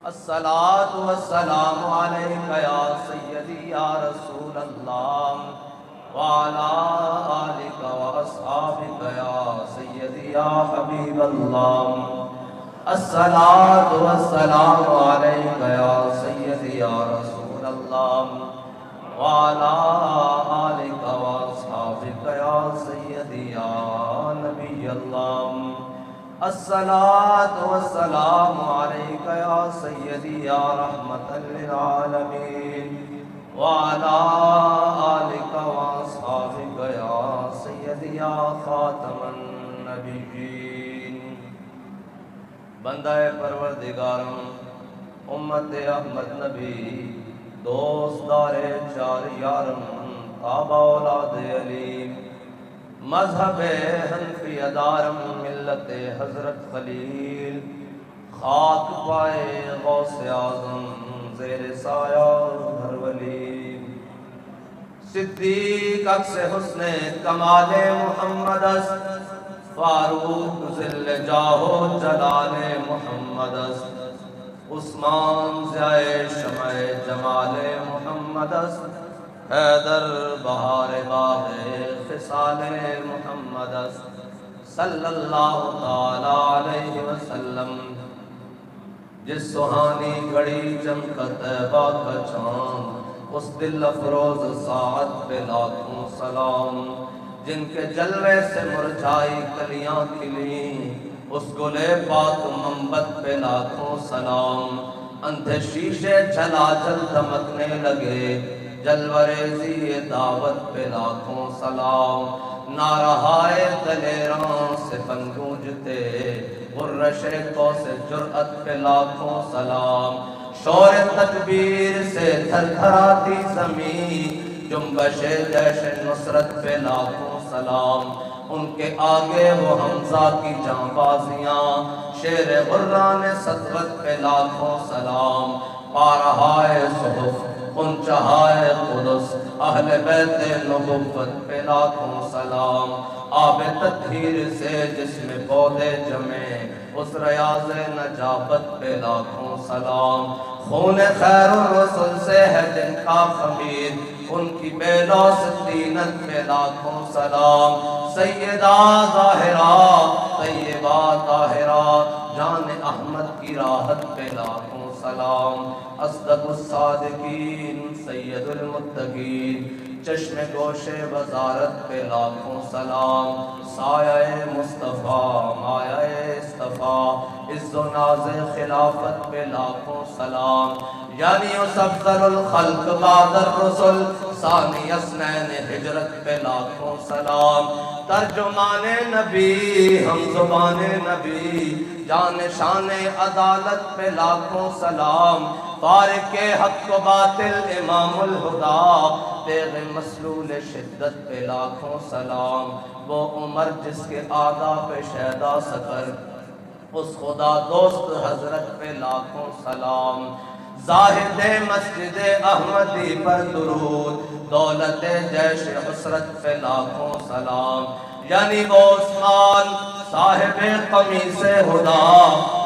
الصلاۃ والسلام علیک یا سیدی یا رسول اللہ وعلی آلک واصحابک یا سیدی یا حبیب اللہ۔ الصلاۃ والسلام علیک یا سیدی یا رسول اللہ وعلی آلک واصحابک یا سیدی یا نبی اللہ۔ الصلاة والسلام علیک یا سیدی یا رحمت للعالمین وعلی آلک واصحابک یا سیدی یا خاتم النبیین۔ بندہ پروردگارم، امت احمد نبی، دوست دار چار یارم، تابع اولاد علی، مذہب حنفی دارم، ملت حضرت خلیل، خاک پائے غوث اعظم، زیر سایہ ہر ولی، صدیق عکس حسن کمال محمد است، فاروق ذل جاہ و جلال محمد است، عثمان ضیاء شمع جمال محمد است، حیدر بہار باغ خصال محمد است، صلی اللہ تعالی علیہ وسلم۔ جس سہانی گھڑی چمکت طیبہ کا چاند، اس دل افروز ساعت پہ لاکھوں سلام، جن کے جلوے سے مرجھائی کلیاں کھلیں، اس گلے پاک منبت پہ لاکھوں سلام، اندھے شیشے جھلاجھل دمکنے لگے، جلوریزی دعوت پہ لاکھوں سلام، نارہائے دلیراں سے پن گونجتے، غرش کو سے جرأت پہ لاکھوں سلام، شور تکبیر سے تھر تھراتی زمین، جنبش جیش نصرت پہ لاکھوں سلام، ان کے آگے وہ حمزہ کی جانبازیاں، شیر غران سطوت پہ لاکھوں سلام، پارہائے صحف انچہائے قدس، اہل بیت نبوت پہ لاکھوں سلام، آب تطہیر سے جس میں پودے جمے، اس ریاض نجابت پہ لاکھوں سلام، خون خیر الرسل سے ہے جن کا خمیر، ان کی بے لوث طینت پہ لاکھوں سلام، سیدہ ظاہرہ طیبہ طاہرہ جان احمد کی راحت پہ لاکھوں سلام، اصدق الصادقین سید المتقین، چشم گوش وزارت پہ لاکھوں سلام، سایہ مصطفیٰ مایہ اصطفیٰ، عز و ناز خلافت پہ لاکھوں سلام، یعنی اس افضل الخلق بعد الرسل، ثانی اثنین ہجرت پہ لاکھوں سلام، ترجمان نبی ہم زبان نبی، جان شان عدالت پہ لاکھوں سلام، فارق حق و باطل امام الہدا، تیغ مسلول شدت پہ لاکھوں سلام، وہ عمر جس کے آداب پہ شیدا سکر، اس خدا دوست حضرت پہ لاکھوں سلام، زاہد مسجد احمدی پر درود، دولت جیش حسرت پہ لاکھوں سلام، یعنی وہ عثمان صاحب قمیص ہدا،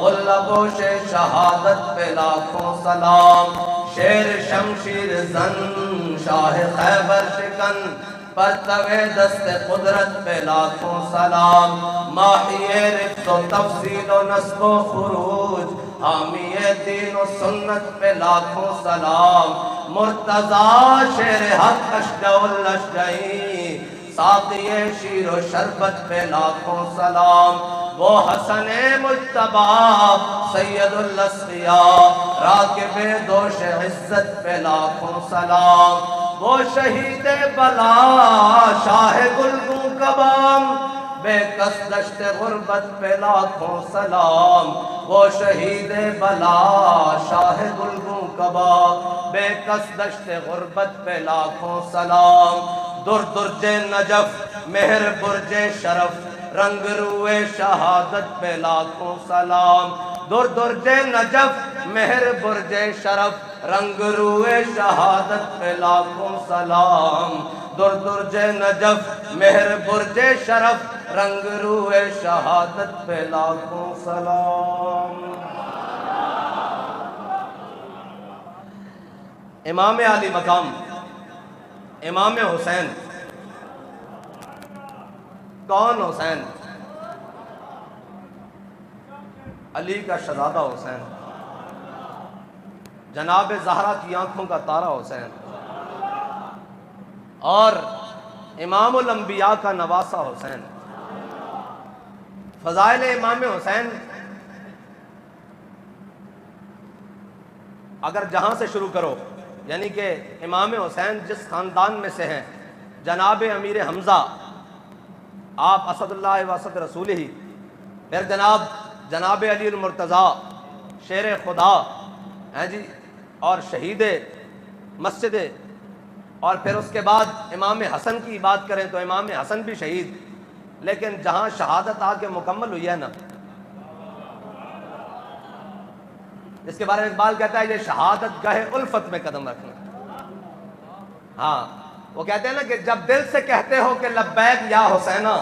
غلبوش شہادت پہ لاکھوں سلام، شیر شمشیر زن شاہ خیبر شکن، پرتوے دست قدرت پہ لاکھوں سلام، ماحی رفت و تفصیل و نصب و خروج، حامی دین و سنت پہ لاکھوں سلام، مرتضی شیر حق اشجع الاشجعی، ساقی شیر و شربت پہ لاکھوں سلام، وہ حسن مجتبیٰ سید الاسقیاء، راکب دوش عزت پہ لاکھوں سلام، وہ شہید بلا شاہ گلگوں کبام، بے کس دشت غربت پہ لاکھوں سلام، وہ شہید بلا شاہ گلگوں کبام، بے کس دشت غربت پہ لاکھوں سلام، در درج نجف مہر برج شرف، رنگ روئے شہادت پہ لاکھوں سلام، در درج نجف مہر برج شرف، رنگ روئے شہادت پہ لاکھوں سلام، در درج نجف مہر برج شرف، رنگ روئے شہادت پہ لاکھوں سلام۔ امام علی مقام امام حسین. کون حسین؟ علی کا شہزادہ حسین، جناب زہرا کی آنکھوں کا تارا حسین، اور امام الانبیاء کا نواسہ حسین. فضائل امام حسین اگر جہاں سے شروع کرو، یعنی کہ امام حسین جس خاندان میں سے ہیں، جناب امیر حمزہ آپ اسد اللہ و اسد رسول ہی، پھر جناب علی المرتضیٰ شیر خدا ہیں جی، اور شہید مسجد، اور پھر اس کے بعد امام حسن کی بات کریں تو امام حسن بھی شہید. لیکن جہاں شہادت آ کے مکمل ہوئی ہے نا، اس کے بارے میں اقبال کہتا ہے یہ شہادت گاہ الفت میں قدم رکھنا. ہاں وہ کہتے ہیں نا کہ جب دل سے کہتے ہو کہ لبیک یا حسینہ،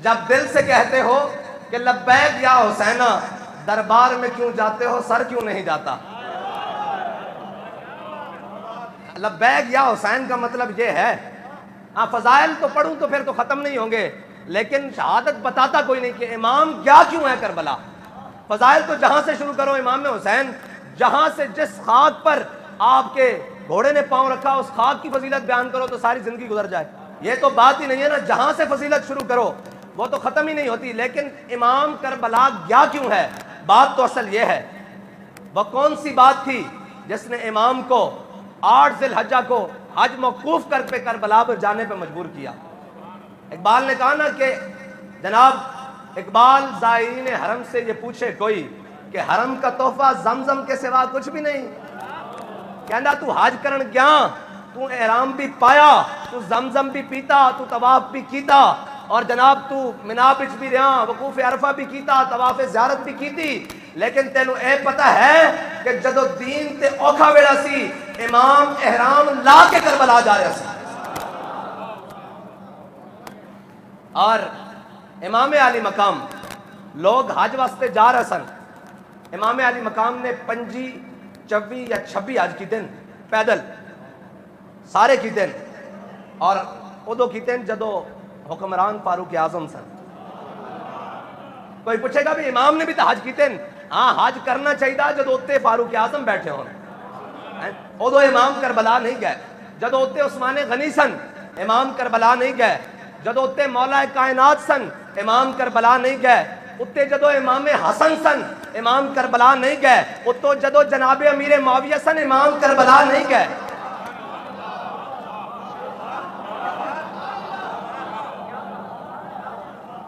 جب دل سے کہتے ہو کہ لبیک یا حسینہ، دربار میں کیوں جاتے ہو سر کیوں نہیں جاتا. لبیک یا حسین کا مطلب یہ ہے. ہاں فضائل تو پڑھوں تو پھر تو ختم نہیں ہوں گے، لیکن شہادت بتاتا کوئی نہیں کہ امام کیا کیوں ہے کربلا. فضائل تو جہاں سے شروع کرو امام حسین، جہاں سے جس خاک پر آپ کے گھوڑے نے پاؤں رکھا اس خاک کی فضیلت بیان کرو تو ساری زندگی گزر جائے. یہ تو بات ہی نہیں ہے نا، جہاں سے فضیلت شروع کرو وہ تو ختم ہی نہیں ہوتی. لیکن امام کربلا گیا کیوں ہے، بات تو اصل یہ ہے. وہ کون سی بات تھی جس نے امام کو 8 ذی الحجہ کو حج موقوف کر کے کربلا پر جانے پہ مجبور کیا. اقبال نے کہا نا کہ جناب اقبال زائرین حرم سے یہ پوچھے کوئی کہ حرم کا تحفہ زمزم کے سوا کچھ بھی نہیں. کہنا تو حج کرن گیا، تو احرام بھی پایا، تو زمزم بھی پیتا، تو طواف بھی کیتا، اور جناب تو منا بچ بھی رہا، وقوف عرفہ بھی کیتا، طواف زیارت بھی کیتی. لیکن تینوں اے پتہ ہے کہ جدو دین تے اوکھا ویڑا سی امام احرام لا کے کربلا جا رہا سی. اور امام علی مقام لوگ حج واسطے جا رہے سن. امام علی مقام نے 25 24 یا 26 حج کی دن پیدل سارے کی دن، اور ادو کی دن جدو حکمران فاروق اعظم سن. کوئی پوچھے گا بھی امام نے بھی تو حج کی دن، ہاں حج کرنا چاہیے جدو اتے فاروق اعظم بیٹھے ہوں. ادو امام کربلا نہیں گئے. جدو اتے عثمان غنی سن امام کربلا نہیں گئے. جدو اتے مولا کائنات سن امام کربلا نہیں گئے. اتے جدو امام حسن سن امام کربلا نہیں گئے. اتو جدو جناب امیر معاویہ سن امام کربلا نہیں گئے.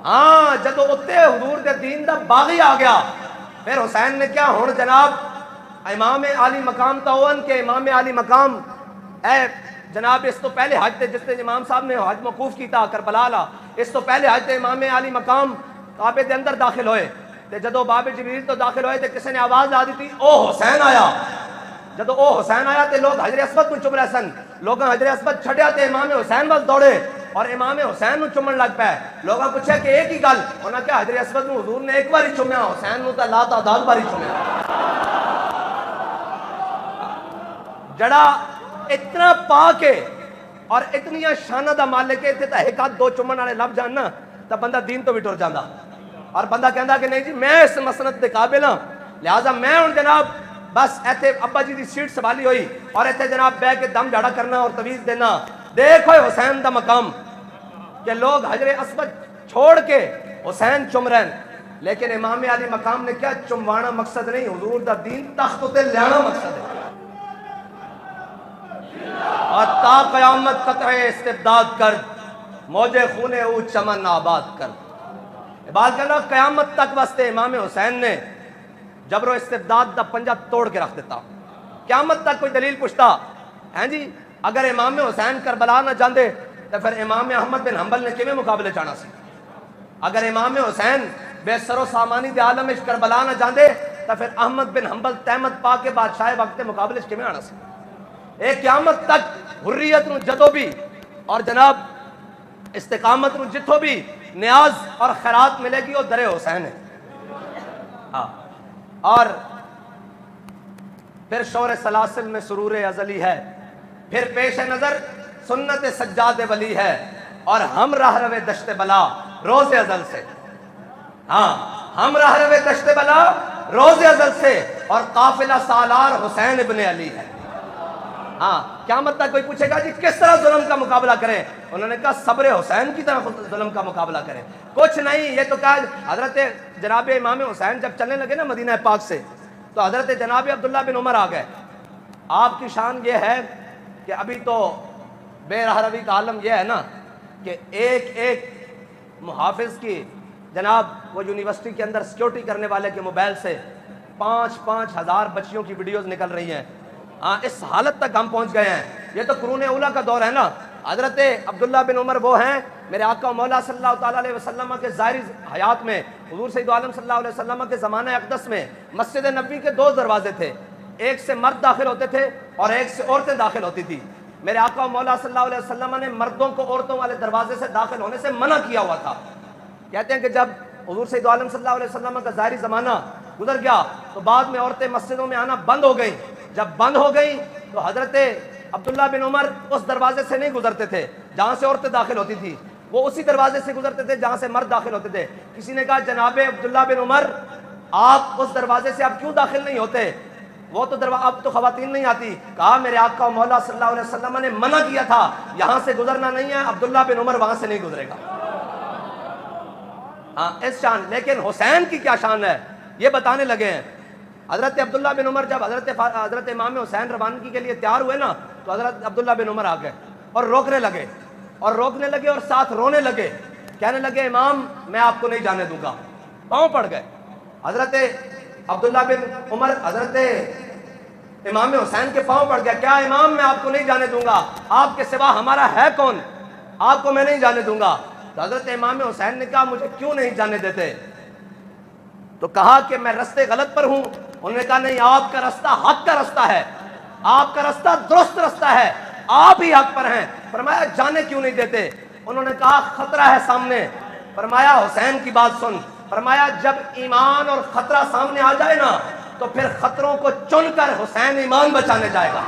ہاں جدو اتے حضور دے دین دا باغی آ گیا، پھر حسین نے کیا ہون جناب امام علی مقام تاون کے امام علی مقام اے جناب اس تو پہلے حج تے جس تے امام صاحب نے حج موقوف کیتا کربلا لا، اس تو پہلے حج تے امام علی مقام کعبے دے اندر داخل ہوئے تے جدو باب جبریل تو داخل ہوئے تے کسی نے آواز آ دی تھی او حسین آیا. جدو او حسین آیا تے لوگ حجر اسود کو چم رہے سن. لوگاں حجر اسود چھڈیا تے امام حسین وال دوڑے اور امام حسین نو چومن لگ پے. لوگاں پوچھا کہ ایک ہی گل، انہاں کہا حجر اسود نو حضور نے ایک باری چومیا، حسین نو تے لا تعداد باری چومیا. جڑا اتنا پا کے اور اتنی شانہ دا مالک ہے تے ایک ہاتھ 2 چومن والے لب جان نا تے بندہ دین تو بھی ٹر جاندا. اور بندہ کہندا کہ نہیں جی میں اس مسند دے قابل ہاں، لہذا میں ہن جناب بس ایتھے ابا جی دی سیٹ سنبھالی ہوئی اور ایتھے جناب بہ کے دم جھاڑا کرنا اور تویز دینا. دیکھو حسین دا مقام کہ لوگ حجر اسود چھوڑ کے حسین چم رہے ہیں. لیکن امام علی مقام نے کیا چموانا مقصد نہیں، حضور دا دین تخت تے لیانا مقصد ہے. اور تا قیامت قطع استبداد کر، موجے خونے او چمن آباد کر. بات کرنا قیامت تک واسطے امام حسین نے جبر و استبداد دا پنجہ توڑ کے رکھ دیتا. قیامت تک کوئی دلیل پوچھتا ہیں جی اگر امام حسین کربلا نہ جاندے تو پھر امام احمد بن حنبل نے کیویں مقابلے چاہنا سی. اگر امام حسین بے سر و سامانی دے عالم وچ کربلا نہ جاندے تو پھر احمد بن حنبل تحمد پا کے بادشاہ وقت دے مقابلے کیویں آنا سی. ایک قیامت تک حریت نو جدو بھی اور جناب استقامت نو جتھو بھی نیاز اور خیرات ملے گی وہ در حسین ہے. ہاں اور پھر شور سلاسل میں سرور ازلی ہے، پھر پیش نظر سنت سجاد ولی ہے، اور ہم راہ روے دشت بلا روز ازل سے، ہاں ہم راہ روے دشت بلا روز ازل سے، اور قافلہ سالار حسین ابن علی ہے۔ ہاں قیامت تک کوئی پوچھے گا جی کس طرح ظلم کا مقابلہ کریں، انہوں نے کہا صبر حسین کی طرح ظلم کا مقابلہ کریں، کچھ نہیں۔ یہ تو کہا حضرت جناب امام حسین جب چلنے لگے نا مدینہ پاک سے، تو حضرت جناب عبداللہ بن عمر آ گئے۔ آپ کی شان یہ ہے کہ ابھی تو بے رہروی کا عالم یہ ہے نا کہ ایک ایک محافظ کی، جناب وہ یونیورسٹی کے اندر سیکیورٹی کرنے والے کے موبائل سے 5-5 ہزار بچیوں کی ویڈیوز نکل رہی ہیں۔ ہاں اس حالت تک ہم پہنچ گئے ہیں۔ یہ تو قرون اولیٰ کا دور ہے نا۔ حضرت عبداللہ بن عمر وہ ہیں میرے آقا مولا صلی اللہ تعالیٰ علیہ وسلم کے ظاہری حیات میں، حضور سید عالم صلی اللہ علیہ وسلم کے زمانہ اقدس میں مسجد نبوی کے 2 دروازے تھے، ایک سے مرد داخل ہوتے تھے اور ایک سے عورتیں داخل ہوتی تھی۔ میرے آقا مولا صلی اللہ علیہ وسلم نے مردوں کو عورتوں والے دروازے سے داخل ہونے سے منع کیا ہوا تھا۔ کہتے ہیں کہ جب حضور سید عالم صلی اللہ علیہ وسلم کا ظاہری زمانہ گزر گیا تو بعد میں عورتیں مسجدوں میں آنا بند ہو گئیں۔ جب بند ہو گئیں تو حضرت عبداللہ بن عمر اس دروازے سے نہیں گزرتے تھے جہاں سے عورتیں داخل ہوتی تھی، وہ اسی دروازے سے گزرتے تھے جہاں سے مرد داخل ہوتے تھے۔ کسی نے کہا جناب عبداللہ بن عمر آپ اس دروازے سے اب کیوں داخل نہیں ہوتے، وہ تو اب تو خواتین نہیں آتی۔ کہا میرے آقا مولا صلی اللہ علیہ وسلم نے منع کیا تھا، یہاں سے گزرنا نہیں ہے، عبداللہ بن عمر وہاں سے نہیں گزرے گا۔ ہاں اس شان، لیکن حسین کی کیا شان ہے یہ بتانے لگے ہیں۔ حضرت عبداللہ بن عمر جب حضرت امام حسین روانگی کے لیے تیار ہوئے نا تو حضرت عبداللہ بن عمر آ گئے اور روکنے لگے اور ساتھ رونے لگے، کہنے لگے امام میں آپ کو نہیں جانے دوں گا، پاؤں پڑ گئے۔ حضرت عبداللہ بن عمر حضرت امام حسین کے پاؤں پڑ گیا، کیا امام میں آپ کو نہیں جانے دوں گا، آپ کے سوا ہمارا ہے کون، آپ کو میں نہیں جانے دوں گا۔ تو حضرت امام حسین نے کہا مجھے کیوں نہیں جانے دیتے، تو کہا کہ میں رستے غلط پر ہوں۔ انہوں نے کہا نہیں، آپ کا رستہ حق کا رستہ ہے، آپ کا رستہ درست رستہ ہے، آپ ہی حق پر ہیں۔ فرمایا جانے کیوں نہیں دیتے، انہوں نے کہا خطرہ ہے سامنے۔ فرمایا حسین کی بات سن، فرمایا جب ایمان اور خطرہ سامنے آ جائے نا تو پھر خطروں کو چن کر حسین ایمان بچانے جائے گا۔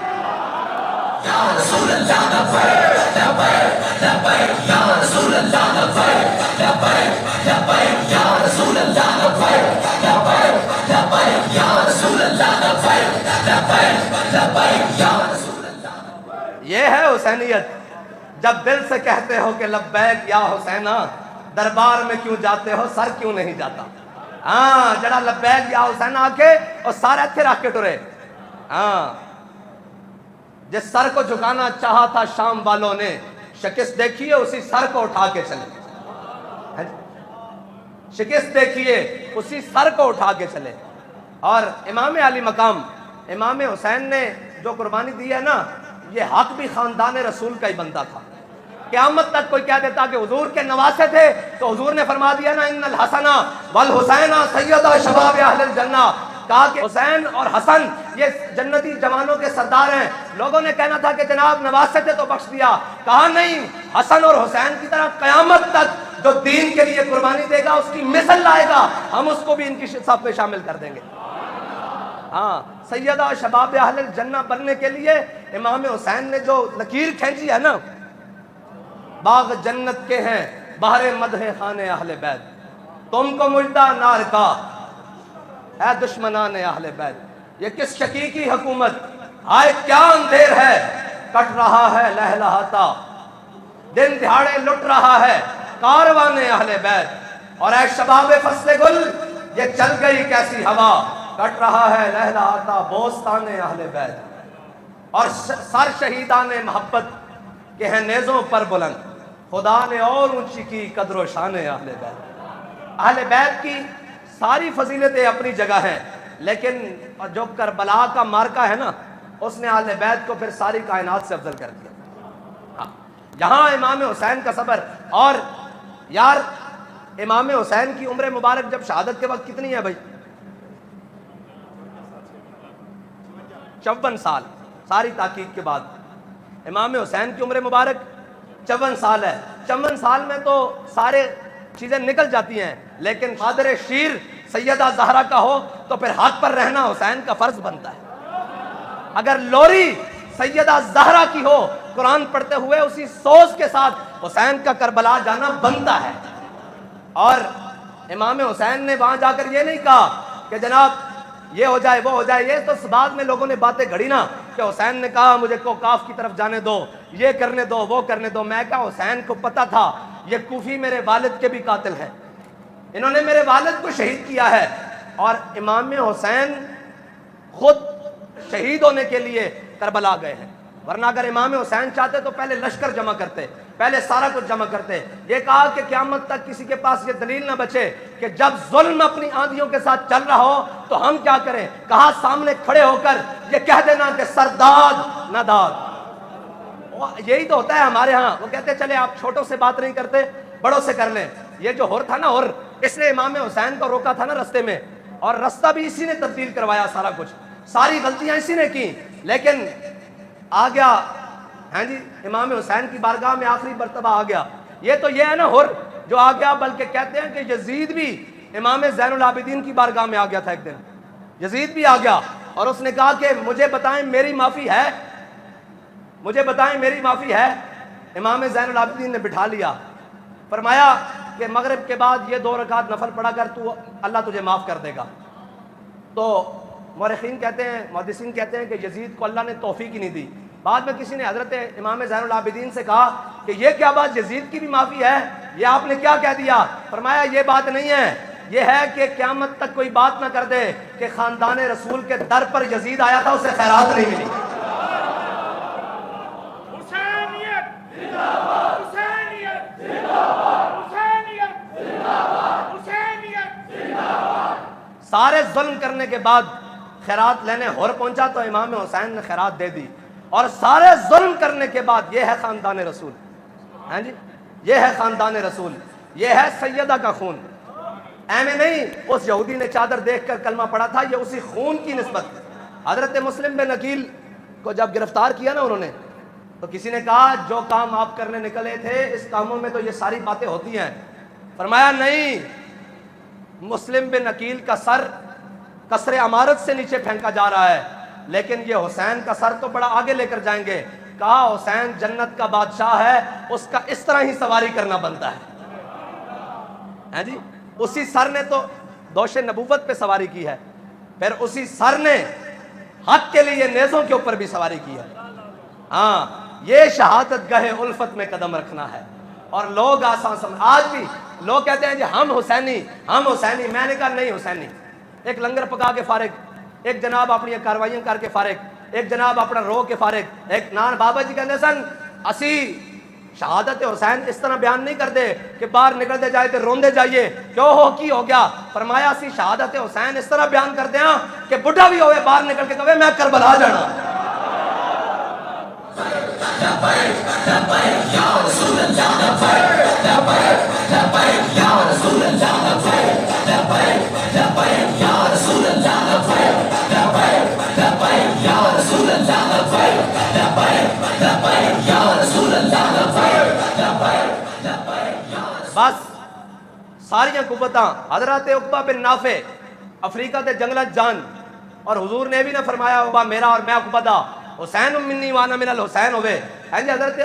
یا رسول اللہ لبیک لبیک لبیک یا رسول اللہ لبیک لبیک لبیک یا رسول اللہ لبیک لبیک لبیک یا رسول اللہ لبیک لبیک لبیک یا رسول اللہ۔ یہ ہے حسینیت، جب دل سے کہتے ہو کہ لبیک یا حسینہ، دربار میں کیوں جاتے ہو سر کیوں نہیں جاتا۔ ہاں جڑا لبیک یا حسینہ آ کے اور سارے اتھے رکھ کے ٹرے۔ ہاں جس سر کو جھکانا چاہا تھا شام والوں نے، شکست دیکھیے اسی سر کو اٹھا کے چلے، شکست دیکھیے اسی سر کو اٹھا کے چلے۔ اور امام علی مقام امام حسین نے جو قربانی دی ہے نا، یہ حق بھی خاندان رسول کا ہی بنتا تھا۔ قیامت تک کوئی کہہ دیتا کہ حضور کے نواسے تھے تو حضور نے فرما دیا نا ان الحسن والحسین سیدا شباب اہل الجنہ، کہا کہ حسین اور حسن یہ جنتی جوانوں کے سردار ہیں۔ لوگوں نے کہنا تھا کہ جناب نواسے تھے تو بخش دیا، کہا نہیں، حسن اور حسین کی طرح قیامت تک جو دین کے لیے قربانی دے گا اس کی مثل لائے گا، ہم اس کو بھی ان کی صف میں شامل کر دیں گے۔ ہاں سیدہ شباب اہل الجنہ بننے کے لیے امام حسین نے جو لکیر کھینچی ہے نا، باغ جنت کے ہیں بہر مدح خان اہل بیت، تم کو مجدہ نار کا اے دشمنان اہل بیت۔ یہ کس شقی کی حکومت، آئے کیا اندھیر ہے، کٹ رہا ہے لہلہاتا، دن دہاڑے لٹ رہا ہے کاروان اہل بیت۔ اور اے شباب فصل گل، یہ چل گئی کیسی ہوا، کٹ رہا ہے لہلہاتا بوستان اہل بیت۔ اور سر شہیدان محبت کے ہیں نیزوں پر بلند، خدا نے اور اونچی کی قدر و شان اہل بیت۔ اہل بیت کی ساری فضیلتیں اپنی جگہ ہیں، لیکن جو کربلا کا مارکا ہے نا، اس نے اہل بیت کو پھر ساری کائنات سے افضل کر دیا۔ یہاں امام حسین کا صبر، اور یار امام حسین کی عمر مبارک جب شہادت کے وقت کتنی ہے بھائی؟ 54 سال، ساری تحقیق کے بعد امام حسین کی عمر مبارک 54 سال ہے۔ 54 سال میں تو سارے چیزیں نکل جاتی ہیں، لیکن قادر شیر سیدہ زہرا کا ہو تو پھر حق پر رہنا حسین کا فرض بنتا ہے۔ اگر لوری سیدہ زہرا کی ہو قرآن پڑھتے ہوئے اسی سوز کے ساتھ حسین کا کربلا جانا بنتا ہے. اور امام حسین نے وہاں جا کر یہ نہیں کہا کہ جناب یہ ہو جائے وہ ہو جائے. یہ تو بعد میں لوگوں نے باتیں گھڑی نا کہ حسین نے کہا مجھے کوکاف کی طرف جانے دو, یہ کرنے دو, وہ کرنے دو. میں کہا حسین کو پتا تھا یہ کوفی میرے والد کے بھی قاتل ہیں, انہوں نے میرے والد کو شہید کیا ہے. اور امام حسین خود شہید ہونے کے لیے کربلا گئے ہیں, ورنہ اگر امام حسین چاہتے تو پہلے لشکر جمع کرتے, پہلے سارا کچھ جمع کرتے. یہ کہا کہ قیامت تک کسی کے پاس یہ دلیل نہ بچے کہ جب ظلم اپنی آندھیوں کے ساتھ چل رہا ہو تو ہم کیا کریں. کہا سامنے کھڑے ہو کر یہ کہہ دینا کہ سرداد نہ داد. یہی تو ہوتا ہے ہمارے ہاں. وہ کہتے چلے آپ چھوٹوں سے بات نہیں کرتے, بڑوں سے کر لیں. یہ جو ہور تھا نا ہور, اس نے امام حسین کو روکا تھا نا رستے میں, اور رستہ بھی اسی نے تبدیل کروایا, سارا کچھ, ساری غلطیاں اسی نے کی. لیکن آ گیا ہاں جی امام حسین کی بارگاہ میں آخری مرتبہ آ گیا. یہ تو یہ ہے نا ہر جو آ گیا, بلکہ کہتے ہیں کہ یزید بھی امام زین العابدین کی بارگاہ میں آ گیا تھا ایک دن. یزید بھی آ گیا اور اس نے کہا کہ مجھے بتائیں میری معافی ہے, مجھے بتائیں میری معافی ہے. امام زین العابدین نے بٹھا لیا, فرمایا کہ مغرب کے بعد یہ 2 رکعت نفل پڑھا کر تو اللہ تجھے معاف کر دے گا. تو مورخین کہتے ہیں, محدثین کہتے ہیں کہ یزید کو اللہ نے توفیق ہی نہیں دی. بعد میں کسی نے حضرت امام زین العابدین سے کہا کہ یہ کیا بات, یزید کی بھی معافی ہے, یہ آپ نے کیا کہہ دیا. فرمایا یہ بات نہیں ہے, یہ ہے کہ قیامت تک کوئی بات نہ کر دے کہ خاندان رسول کے در پر یزید آیا تھا, اسے خیرات نہیں ملی. سارے ظلم کرنے کے بعد خیرات لینے ہور پہنچا تو امام حسین نے خیرات دے دی. اور سارے ظلم کرنے کے بعد یہ ہے خاندان رسول, ہاں جی یہ ہے خاندان رسول, یہ ہے سیدہ کا خون. میں نہیں, اس یہودی نے چادر دیکھ کر کلمہ پڑھا تھا, یہ اسی خون کی نسبت. حضرت مسلم بن عقیل کو جب گرفتار کیا نا انہوں نے, تو کسی نے کہا جو کام آپ کرنے نکلے تھے اس کاموں میں تو یہ ساری باتیں ہوتی ہیں. فرمایا نہیں, مسلم بن عقیل کا سر قصر عمارت سے نیچے پھینکا جا رہا ہے, لیکن یہ حسین کا سر تو بڑا آگے لے کر جائیں گے. کہا حسین جنت کا بادشاہ ہے, اس کا اس طرح ہی سواری کرنا بنتا ہے جی. اسی سر نے تو دوش نبوت پہ سواری کی ہے, پھر اسی سر نے حق کے لیے نیزوں کے اوپر بھی سواری کی ہے. ہاں یہ شہادت گاہ الفت میں قدم رکھنا ہے. اور لوگ آسان سمجھ, آج بھی لوگ کہتے ہیں جی ہم حسینی ہم حسینی. میں نے کہا نہیں حسینی. ایک لنگر پکا کے فارغ, ایک جناب اپنی کاروائیاں کر کے فارغ, ایک جناب اپنا رو کے فارغ. ایک نان بابا جی کہتے سن اسی شہادت حسین اس طرح بیان نہیں کرتے کہ باہر نکلتے جائے تو روندے جائیے کیوں ہو کی ہو گیا. فرمایا اسی شہادت حسین اس طرح بیان کرتے ہیں کہ بڈھا بھی ہوئے باہر نکل کے کہے میں کربلا جانا. بس ساریاں قوتاں حضرت عقبہ بن نافع افریقہ دے جنگلت جان, اور حضور نے بھی نہ فرمایا عقبہ میرا اور میں عقبہ دا, حسین منی وانا من الحسین ہوئے. حضرت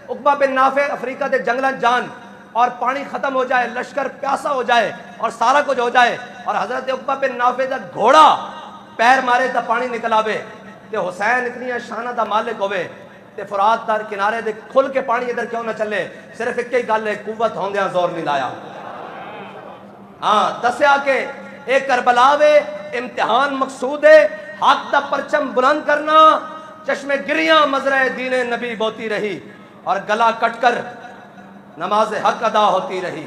عقبہ بن نافع افریقہ دے جنگلت جان, اور پانی ختم ہو جائے, لشکر پیاسا ہو جائے اور سارا کچھ ہو جائے, اور حضرت عقبہ بن نافع دا گھوڑا پیر مارے تا پانی نکل آوے, تے حسین اتنی شانہ دا مالک ہوئے تے فرات تر کنارے دے کھل کے پانی ادھر کیوں نہ چلے. صرف ایک ہی گل ہے, قوت ہوندیاں زور نہیں لایا. ہاں دسیا کہ ایک کربلا وے امتحان مقصود ہے, حق دا پرچم بلند کرنا, چشم گریاں مزرعہ دین نبی بوتی رہی, اور گلا کٹ کر نماز حق ادا ہوتی رہی.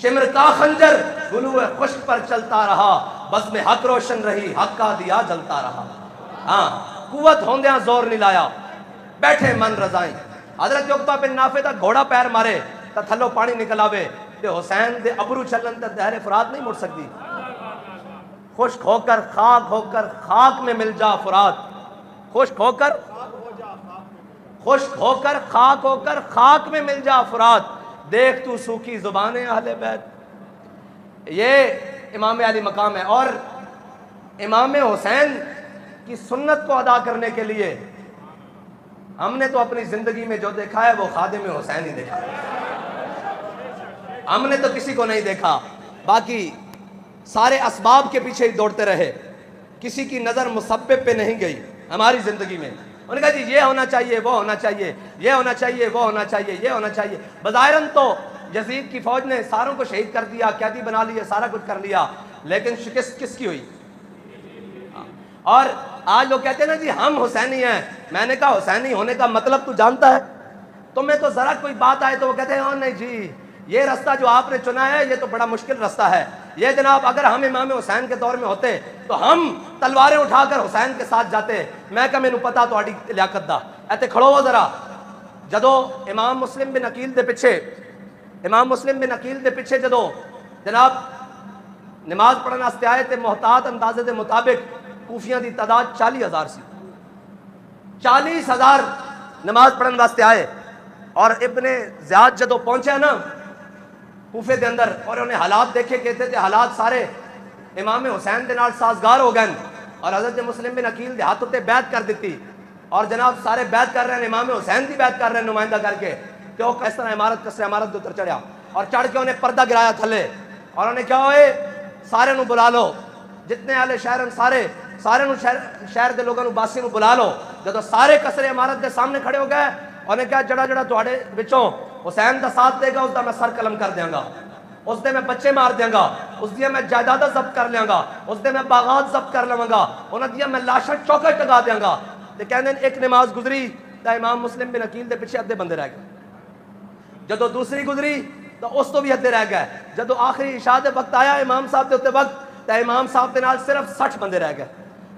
شمر کا خنجر گلو خشک پر چلتا رہا, بزم حق روشن رہی, حق کا دیا جلتا رہا. ہاں قوت ہوندیاں زور نہیں لایا, بیٹھے من رضائیں. حضرت عقبہ بن نافع دا گھوڑا پیر مارے تا تھلو پانی نکل آوے, تے حسین دے ابرو چلن تے دہر فرات نہیں مڑ سکتی. خشک ہو کر خاک میں مل جا فرات, خشک ہو کر خاک میں مل جا فرات, دیکھ تو سوکھی زبان اہل بیت. یہ امام علی مقام ہے. اور امام حسین کی سنت کو ادا کرنے کے لیے ہم نے تو اپنی زندگی میں جو دیکھا ہے وہ خادم حسین ہی دیکھا ہے. ہم نے تو کسی کو نہیں دیکھا، باقی سارے اسباب کے پیچھے ہی دوڑتے رہے. کسی کی نظر مسبب پہ نہیں گئی ہماری زندگی میں. انہوں نے کہا جی یہ ہونا چاہیے، وہ ہونا چاہیے، یہ ہونا چاہیے، وہ ہونا چاہیے، یہ ہونا چاہیے. بظاہراً تو یزید کی فوج نے ساروں کو شہید کر دیا، قیدی بنا لیے، سارا کچھ کر لیا، لیکن شکست کس کی ہوئی؟ اور آج لوگ کہتے ہیں نا جی ہم حسینی ہیں. میں نے کہا حسینی ہونے کا مطلب تو جانتا ہے؟ تمہیں تو ذرا کوئی بات آئے تو وہ کہتے ہیں ہاں نہیں جی یہ رستہ جو آپ نے چنا ہے یہ تو بڑا مشکل رستہ ہے. یہ جناب اگر ہم امام حسین کے دور میں ہوتے تو ہم تلواریں اٹھا کر حسین کے ساتھ جاتے. میں کہا مینوں پتا تہاڈی لیاقت دا. ایتھے کھڑو ہو ذرا. جدو امام مسلم بن عقیل دے پیچھے جدو جناب نماز پڑھن واسطے آئے تے محتاط اندازے دے مطابق کوفیاں دی تعداد 40,000 سی. 40,000 نماز پڑھن واسطے آئے. اور ابن زیاد جدو پہنچے نا کوفے دے اندر اور انہیں حالات دیکھے کہتے تھے حالات سارے امام حسین دے نال سازگار ہو گئے اور حضرت مسلم بن عقیل دے ہاتھ تے بیعت کر دیتی اور جناب سارے بیعت کر رہے ہیں امام حسین دی بیعت کر رہے ہیں نمائندہ کر کے کہ وہ کس طرح عمارت کس طرح عمارت دے اتر چڑھیا اور چڑھ کے انہیں پردہ گرایا تھلے اور انہیں کیا ہوئے سارے نو بلا لو جتنے اہل شہر ہیں سارے نو شہر دے لوگوں باسی نو بلا لو. جدو سارے کسرے عمارت دے سامنے کھڑے ہو گئے انہیں کہا جڑا تواڈے وچوں حسین دا ساتھ دے گا اس دا میں سر قلم کر دیاں گا، اس دے میں بچے مار دیاں گا، اس دیا میں جائیداداں ضبط کر لیاں گا، اس دے میں باغات ضبط کر لواں گا، انہاں دیا میں لاشاں چوکے ٹگا دیاں گا. تے کہندے ایک نماز گزری تے امام مسلم بن عقیل دے پیچھے ادھے بندے رہ گئے. جدو دوسری گزری تو اس تو بھی ادھے رہ گئے. جدو آخری عشاء دے وقت آیا امام صاحب دے اتنے وقت تے امام صاحب دے نال صرف 60 بندے رہ گئے.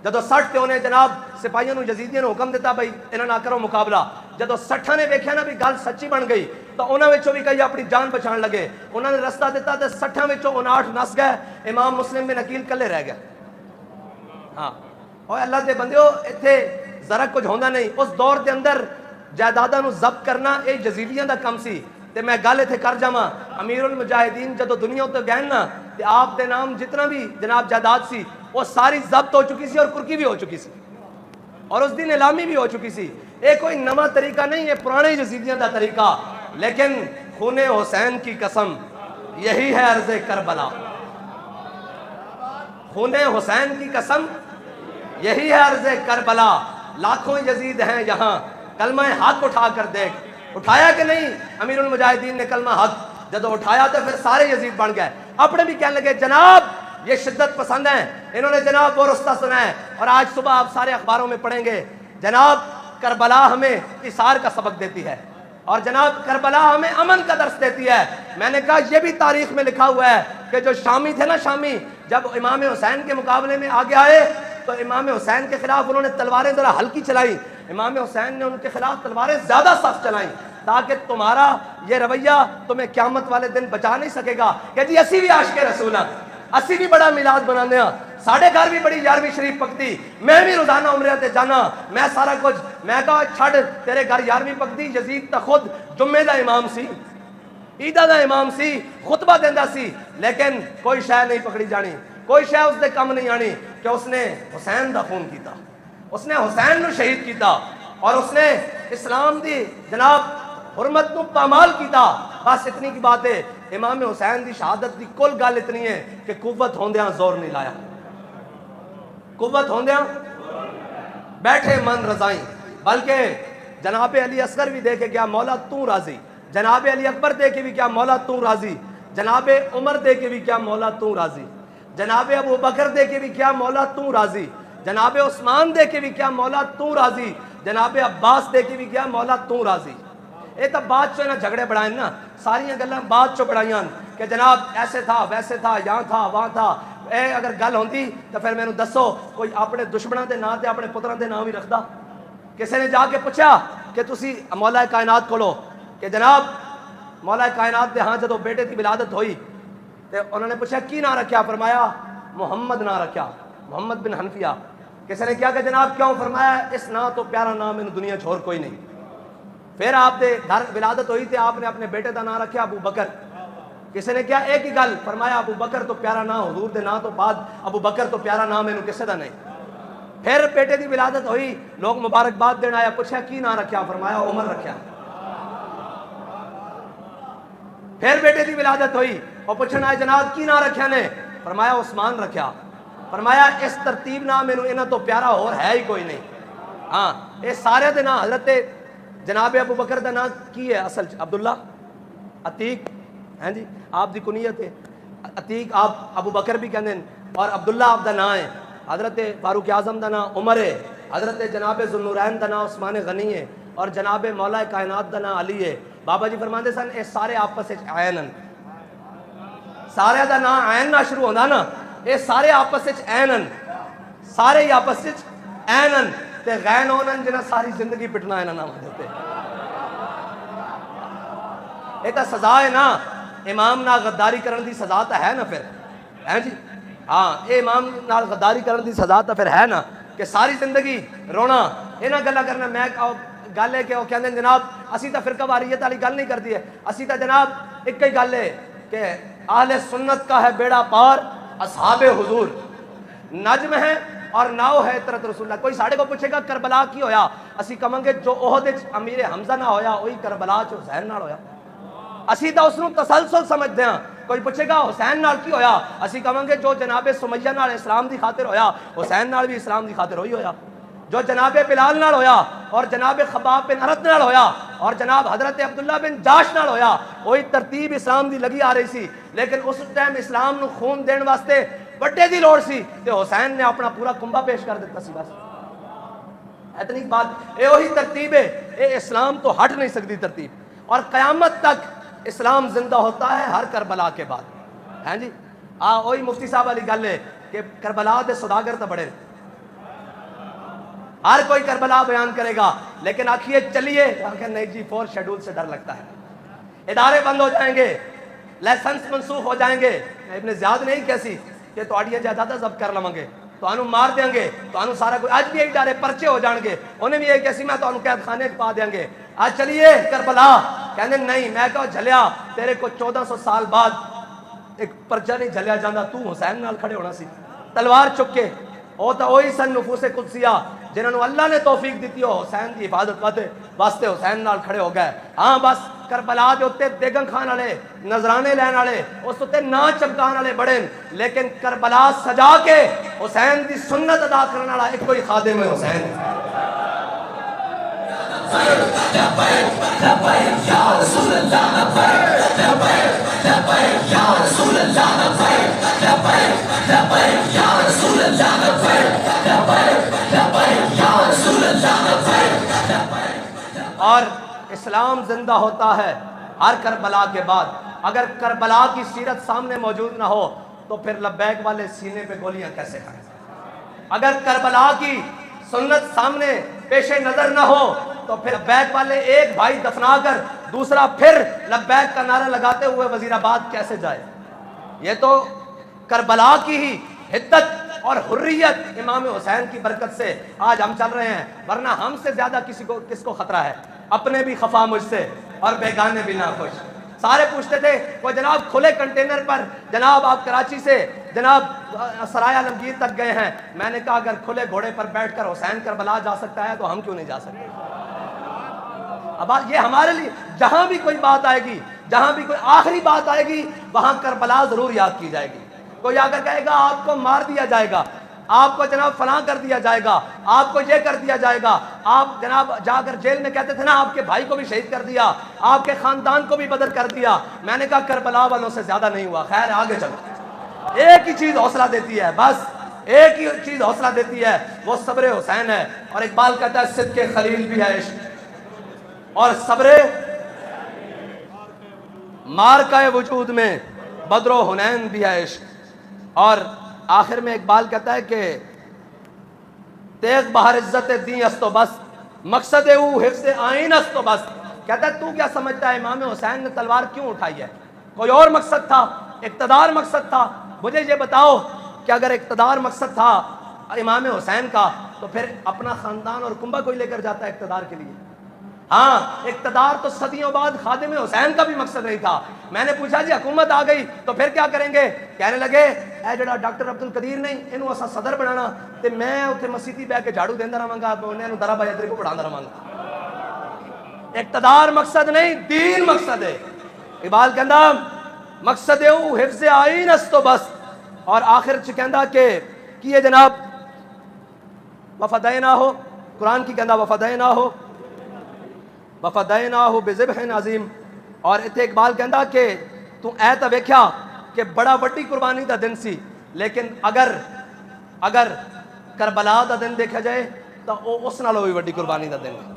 جدو 60 تے انہیں جناب سپاہیوں نو یزیدیاں نے حکم دیتا بھائی انہاں نہ کرو مقابلہ. جدو 60 نے ویکھیا نا بھی گل سچی بن گئی تو انہاں وچوں بھی کئی اپنی جان بچان لگے. انہاں نے رستہ دیتا تے 60 وچوں 59 نس گئے. امام مسلم بن عقیل کلے رہ گئے. ہاں اور اللہ دے بندیو ایتھے ذرا کچھ ہوندا نہیں. اس دور دے اندر جائیداداں نو ضبط کرنا اے یزیدیاں دا کم سی. تے میں گل ایتھے کر جاواں امیر المجاہدین جدو دنیا تے گئے نا تے آپ دے نام جتنا بھی جناب جائیداد سی وہ ساری ضبط ہو چکی سی اور کرکی بھی ہو چکی سی اور اس دن نیلامی بھی ہو چکی سی. یہ کوئی نواں طریقہ نہیں، یہ پرانے یزیدیاں دا طریقہ. لیکن خون حسین کی قسم یہی ہے عرض کربلا. خون حسین کی قسم یہی ہے عرض کربلا. لاکھوں یزید ہیں یہاں کلمہ حق اٹھا کر دیکھ. اٹھایا کہ نہیں امیر المجاہدین نے کلمہ حق؟ جدو اٹھایا تو پھر سارے یزید بن گئے. اپنے بھی کہنے لگے جناب یہ شدت پسند ہیں، انہوں نے جناب وہ رستہ سنا ہے. اور آج صبح آپ سارے اخباروں میں پڑھیں گے جناب کربلا ہمیں اثار کا سبق دیتی ہے اور جناب کربلا ہمیں امن کا درس دیتی ہے. میں نے کہا یہ بھی تاریخ میں لکھا ہوا ہے کہ جو شامی تھے نا شامی جب امام حسین کے مقابلے میں آگے آئے تو امام حسین کے خلاف انہوں نے تلواریں ذرا ہلکی چلائیں. امام حسین نے ان کے خلاف تلواریں زیادہ سخت چلائیں تاکہ تمہارا یہ رویہ تمہیں قیامت والے دن بچا نہیں سکے گا کہ جی اسی بھی عاشق رسول ہیں، اسی بھی بڑا میلاد بنانے ہیں، ساڑھے گھر بھی بڑی 11ویں شریف پکتی، میں بھی روزانہ عمرے تے جانا، میں سارا کچھ. میں کہا چھڑ تیرے گھر 11ویں پکتی، یزید تا خود جمعے دا امام سی، عیدہ دا امام سی، خطبہ دیندا سی، لیکن کوئی شے نہیں پکڑی جانی، کوئی شے اس دے کم نہیں آنی کہ اس نے حسین دا خون کیتا، اس نے حسین نو شہید کیتا اور اس نے اسلام دی جناب حرمت نو پامال کیتا. بس اتنی کی بات ہے. امام حسین دی شہادت دی کل گل اتنی ہے کہ قوت ہوندیاں زور نہیں لایا، قوت ہوندیاں بیٹھے من رضائیں. بلکہ جناب علی اصغر بھی دے کے گیا مولا تو راضی، جناب علی اکبر دے کے بھی کیا مولا تو راضی، جناب عمر دے کے بھی کیا مولا تو راضی، جناب ابو بکر دے کے بھی کیا مولا تو راضی، جناب عثمان دے کے بھی کیا مولا تو راضی، جناب عباس دے کے بھی کیا مولا تو راضی. یہ تو بعد چو جھگڑے بڑھائیں نا، ساری گلاں بعد چو بڑھائیاں کہ جناب ایسے تھا ویسے تھا یہاں تھا وہاں تھا. اے اگر گل ہوندی تو پھر مینوں دسو کوئی اپنے دشمنوں دے نام تے اپنے پتراں دے نام بھی رکھدا؟ کسی نے جا کے پوچھا کہ تسی مولا کائنات کھولو کہ جناب مولا کائنات دے ہاں جدو بیٹے کی ولادت ہوئی تے انہوں نے پوچھا کی نام رکھیا؟ فرمایا محمد نام رکھیا، محمد بن حنفیہ. کسی نے کیا کہ جناب کیوں؟ فرمایا اس نام تو پیارا نام ان دنیا چھوڑ کوئی نہیں. پھر آپ دے گھر ولادت ہوئی تھی آپ نے اپنے بیٹے کا نام رکھیا ابو بکر. کسی نے کیا ایک ہی گل، فرمایا ابو بکر تو پیارا نام حضور دے نام تو بعد ابو بکر تو پیارا نام انہوں کسے دا نہیں. پھر بیٹے دی ولادت ہوئی، لوگ مبارکباد دینا آیا، پوچھا کی نام رکھیا؟ فرمایا عمر رکھیا۔ پھر بیٹے دی ولادت ہوئی اور پوچھنا ہے جناب کی نام رکھیا نے؟ فرمایا عثمان رکھیا۔ فرمایا اس ترتیب نام مینوں انہاں تو پیارا اور ہے ہی کوئی نہیں۔ ہاں یہ سارے دے نام حضرت جناب ابو بکر دا نام کی ہے اصل عبداللہ، عتیق ہیں جی آپ دی کنیت ہے، عتیق آپ ابو بکر بھی کہندے ہیں، اور عبداللہ آپ دا نام ہے، حضرت فاروق اعظم دا نام عمر ہے، حضرت جناب ذوالنورین دا نام عثمان غنی ہے، اور جناب مولا کائنات دا نام علی ہے۔ بابا جی فرماندے سن اے سارے آپس وچ عین ہیں، سارے دا نام عین نہ شروع ہوندا نا، اے سارے آپس وچ عین ہیں، سارے ہی آپس وچ عین ہیں تے غین ہونن جنہاں ساری زندگی پٹنا انہاں نام دے تے۔ یہ تو سزا ہے نا، امام نال غداری کرن دی سزا تو ہے نا پھر، ہیں جی ہاں یہ امام نال غداری کرن دی سزا تو پھر ہے نا کہ ساری زندگی رونا انہاں گلاں کرنا۔ میں گل ہے کہ وہ کہندے جناب اسی تو فرقہ واریت والی گل نہیں کرتی ہے، اسی تو جناب ایک ہی گل ہے کہ اہل سنت کا ہے بیڑا پار، اصحاب حضور نجم ہے اور ناؤ ہے عطرت رسول اللہ۔ کوئی ساڑھے کو پوچھے گا کربلا کی ہویا، اسی کہاں گے جو احد وچ امیر حمزہ نہ ہویا وہی کربلا چ حسین نال ہویا، اسی تو اس نو تسلسل سمجھتے ہیں۔ کوئی پوچھے گا حسین نال کی ہویا، اسی کہاں گے جو جناب سمیہ نال اسلام دی خاطر ہویا حسین نال بھی اسلام دی خاطر ہوئی ہویا، جو جناب بلال نال ہویا اور جناب خباب بن ارت نال ہویا اور جناب حضرت عبداللہ بن جاش نال ہویا، وہی ترتیب اسلام دی لگی آ رہی سی، لیکن اس ٹائم اسلام نو خون دین واسطے بڑے دی لوڑ سی تے حسین نے اپنا پورا کنبہ پیش کر دیتا سی بس۔ اتنی بات اے وہی ترتیب ہے، اے اسلام تو ہٹ نہیں سکتی ترتیب، اور قیامت تک اسلام زندہ ہوتا ہے ہر کربلا کے بعد، ہیں جی وہی مفتی صاحب والی گل ہے کہ کربلا دے سوداگر تو بڑے، ہر کوئی کربلا بیان کرے گا، لیکن آخیے چلیے آخر نہیں جی 4 شیڈول سے ڈر لگتا ہے، ادارے بند ہو جائیں گے، لائسنس منسوخ ہو جائیں گے، ابن زیاد نہیں کیسی کہ تواڈیاں جائیداداں ضبط کر لواں گے، تانوں مار دیں گے، تانوں سارا کوئی اج بھی یہی ڈر ہے پرچے ہو جان گے، انہیں بھی یہی کیسی میں تانوں قید خانے پا دیں گے، آج چلیے کربلا، کہنے نہیں میں کہو جھلیا تیرے کو 1400 سال بعد ایک پرچہ نہیں جھلیا جاندہ، تو حسین نال کھڑے ہونا سی تلوار چک کے، وہ تو وہی سن نفوس قدسیہ جنہوں نے اللہ نے توفیق دیتی ہو حسین دی حفاظت واسطے حسین نال کھڑے ہو گئے۔ ہاں بس کربلا دے اوتے دیگن کھان والے نذرانے لین والے اس اوتے نا چمکان والے بڑے، لیکن کربلا سجا کے حسین دی سنت ادا کرنے والا ایک کوئی خادم ہے حسین۔ اور اسلام زندہ ہوتا ہے ہر کربلا کے بعد۔ اگر کربلا کی سیرت سامنے موجود نہ ہو تو پھر لبیک والے سینے پہ گولیاں کیسے کھائیں؟ اگر کربلا کی سنت سامنے پیش نظر نہ ہو تو پھر لبیک والے ایک بھائی دفنا کر دوسرا پھر لبیک کا نعرہ لگاتے ہوئے وزیر آباد کیسے جائے؟ یہ تو کربلا کی ہی حدت اور حریت امام حسین کی برکت سے آج ہم چل رہے ہیں، ورنہ ہم سے زیادہ کس کو خطرہ ہے؟ اپنے بھی خفا مجھ سے اور بیگانے بھی ناخوش۔ سارے پوچھتے تھے وہ جناب کھلے کنٹینر پر جناب آپ کراچی سے جناب سرائے عالمگیر تک گئے ہیں، میں نے کہا اگر کھلے گھوڑے پر بیٹھ کر حسین کربلا جا سکتا ہے تو ہم کیوں نہیں جا سکتے؟ اب یہ ہمارے لیے جہاں بھی کوئی بات آئے گی، جہاں بھی کوئی آخری بات آئے گی وہاں کربلا ضرور یاد کی جائے گی۔ کوئی آ کر کہے گا آپ کو مار دیا جائے گا، آپ کو جناب فلاں کر دیا جائے گا، آپ کو یہ کر دیا جائے گا، آپ جناب جا کر جیل میں کہتے تھے نا آپ کے بھائی کو بھی شہید کر دیا، آپ کے خاندان کو بھی بدر کر دیا، میں نے کہا کربلا والوں سے زیادہ نہیں ہوا۔ خیر آگے چلو، ایک ہی چیز حوصلہ دیتی ہے، بس ایک ہی چیز حوصلہ دیتی ہے، وہ صبر حسین ہے۔ اور اقبال کہتا ہے صدق خلیل بھی ہے عشق اور صبر مارکہ وجود میں بدر و حنین بھی ہے عشق۔ اور آخر میں اقبال کہتا ہے کہ تیغ بہر عزت دین است و بس مقصد او حفظ آئین است و بس۔ کہتا ہے تو کیا سمجھتا ہے امام حسین نے تلوار کیوں اٹھائی ہے؟ کوئی اور مقصد تھا، اقتدار مقصد تھا؟ مجھے یہ بتاؤ کہ اگر اقتدار مقصد تھا امام حسین کا تو پھر اپنا خاندان اور کنبہ کوئی لے کر جاتا ہے اقتدار کے لیے؟ ہاں اقتدار تو صدیوں بعد خادم حسین کا بھی مقصد نہیں تھا. میں نے پوچھا جی حکومت آ گئی تو پھر کیا کریں گے؟ کہنے لگے اے جڑا ڈاکٹر عبد القدیر نہیں اینو اسا صدر بنانا تے میں اتنے مسیتی بہ کے جھاڑو دیندا رہاں گا انہوں درا بجدری کو پڑھاندا رہاں گا. اقتدار مقصد نہیں دین مقصد ہے. اقبال کہندا مقصد ہے وہ حفظ آئین است تو بس. اور آخر چ کہندا کہ کیے جناب وفدینا ہو قرآن کی کہندا وفدینا ہو وفدیناہ بذبح عظیم. اور اتنے اقبال کہندا کہ تو اے تا ویکھیا کہ بڑا وڈی قربانی دا دن سی لیکن اگر کربلا دا دن دیکھا جائے تو اس نالوں بھی وڈی قربانی دا دن ہے.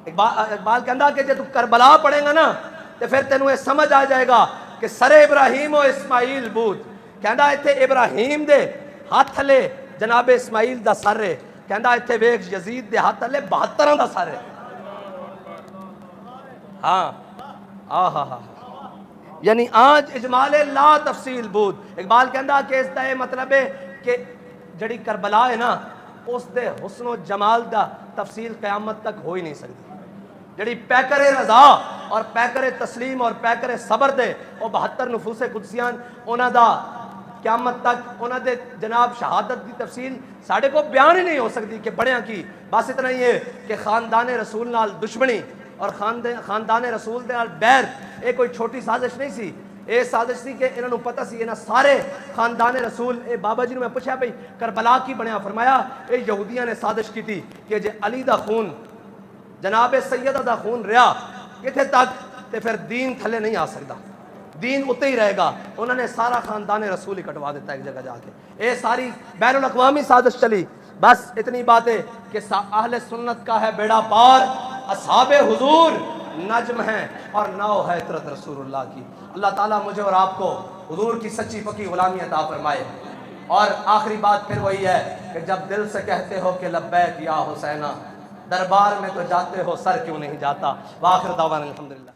اقبال کہندا کہ جب تو کربلا پڑھے گا نا تو پھر تینوں یہ سمجھ آ جائے گا کہ سر ابراہیم و اسماعیل بود. کہندا اتنے ابراہیم دے ہاتھ تھلے جناب اسماعیل دا سر ہے. کہندا اتنے ویکھ یزید دے ہاتھ تھلے 72 دا سر ہے. ہاں ہاں یعنی آج اجمال لا تفصیل بود. اقبال کہندا کہ اس دا یہ مطلب ہے کہ جڑی کربلا ہے نا اس دے حسن و جمال دا تفصیل قیامت تک ہو ہی نہیں سکتی. جڑی پیکر رضا اور پیکر تسلیم اور پیکر صبر دے وہ 72 نفوس قدسیان انہاں دا قیامت تک انہاں دے جناب شہادت دی تفصیل ساڑھے کو بیان ہی نہیں ہو سکتی کہ بڑیاں کی. بس اتنا ہی ہے کہ خاندان رسول نال دشمنی اور خاندان رسول دے نال بیر یہ کوئی چھوٹی سازش نہیں سی. یہ سازش سی کہ انہوں پتہ سی انہاں سارے خاندان رسول. اے بابا جی نے میں پوچھا بھئی کربلا کی بنیا؟ فرمایا اے یہودیاں نے سازش کی تھی کہ جے علی دا خون جناب سیدہ دا خون رہا کتھے تک تے پھر دین تھلے نہیں آ سکتا, دین اتے ہی رہے گا. انہوں نے سارا خاندان رسول ہی کٹوا دیتا ایک جگہ جا کے. یہ ساری بین الاقوامی سازش چلی. بس اتنی بات ہے کہ اہل سنت کا ہے بیڑا پار, اصحاب حضور نجم ہیں اور ناؤ ہے عطرت رسول اللہ کی. اللہ تعالیٰ مجھے اور آپ کو حضور کی سچی پکی غلامی عطا فرمائے. اور آخری بات پھر وہی ہے کہ جب دل سے کہتے ہو کہ لبیک یا حسینہ, دربار میں تو جاتے ہو سر کیوں نہیں جاتا. وآخر دعوانا الحمدللہ.